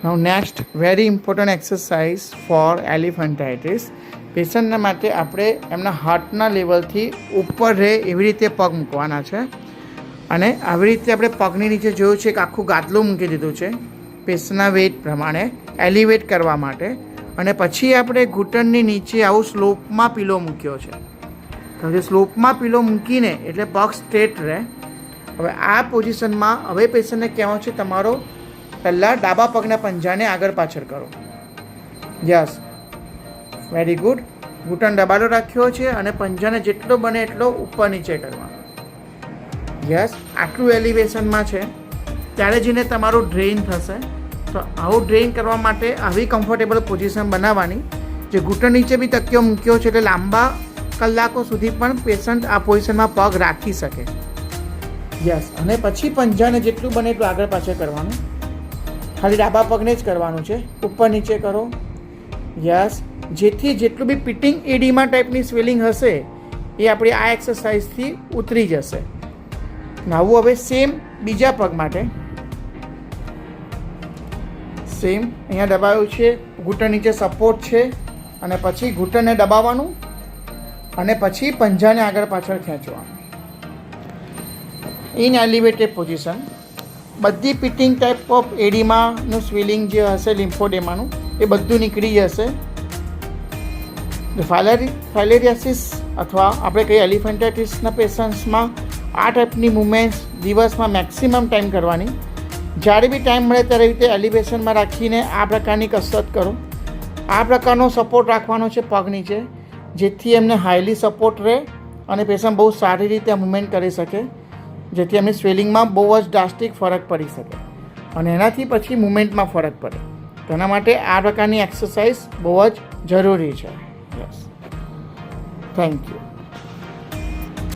Now next very important exercise for elephantiasis. પેશન્ટના માટે આપણે એમના હાર્ટના લેવલથી ઉપર રહે એવી રીતે પગ મૂકવાના છે. અને આવી રીતે આપણે પગની નીચે જોયું છે કે આખું ગાદલું મૂકી દીધું છે પેશન્ટના વેઇટ પ્રમાણે એલિવેટ કરવા માટે. અને પછી આપણે ઘૂંટણની નીચે આવું સ્લોપમાં પીલો મૂક્યો છે. તો જે સ્લોપમાં પીલો મૂકીને એટલે પગ સ્ટ્રેટ રહે. હવે આ પોઝિશનમાં હવે પેશન્ટને કહેવાનું છે તમારો પહેલાં ડાબા પગના પંજાને આગળ પાછળ કરો. Yes, very good. ઘૂંટણ દબાડો રાખ્યો છે અને પંજાને જેટલો બને એટલો ઉપર નીચે કરવાનો. યસ, આટલું એલિવેશનમાં છે ત્યારે જઈને તમારું ડ્રેઇન થશે. તો આવું ડ્રેઇન કરવા માટે આવી કમ્ફર્ટેબલ પોઝિશન બનાવવાની. જે ઘૂંટણ નીચે બી તકિયો મૂક્યો છે એટલે લાંબા કલાકો સુધી પણ પેશન્ટ આ પોઝિશનમાં પગ રાખી શકે. યસ, અને પછી પંજાને જેટલું બને એટલું આગળ પાછળ કરવાનું. ખાલી ડાબા પગને જ કરવાનું છે, ઉપર નીચે કરો. યસ, જેથી જેટલું બી પિટિંગ એડીમા ટાઈપની સ્વેલિંગ હશે એ આપણી આ એક્સરસાઇઝથી ઉતરી જશે. આવું હવે સેમ બીજા પગ માટે સેમ અહીંયા દબાવ્યું છે, ઘૂંટણ નીચે સપોર્ટ છે અને પછી ઘૂંટણને દબાવવાનું અને પછી પંજાને આગળ પાછળ ખેંચવાનું. In elevated position. બધી પિટિંગ ટાઈપ ઓફ એડીમાનું સ્વેલિંગ જે હશે લિમ્ફોડેમાનું એ બધું નીકળી જશે. ફાઇલેરિયાસિસ અથવા આપણે કહીએ એલિફન્ટાઇટિસના પેશન્ટ્સમાં આ ટાઈપની મુવમેન્ટ્સ દિવસમાં મેક્સિમમ ટાઈમ કરવાની. જ્યારે બી ટાઈમ મળે ત્યારે રીતે એલિવેશનમાં રાખીને આ પ્રકારની કસરત કરો. આ પ્રકારનો સપોર્ટ રાખવાનો છે પગ નીચે, જેથી એમને હાઈલી સપોર્ટ રહે અને પેશન્ટ બહુ સારી રીતે મુવમેન્ટ કરી શકે, જેથી એમની સ્વેલિંગમાં બહુ જ ડ્રાસ્ટિક ફરક પડી શકે અને એનાથી પછી મુવમેન્ટમાં ફરક પડે. તેના માટે આ પ્રકારની એક્સરસાઇઝ બહુ જ જરૂરી છે. Yes, thank you.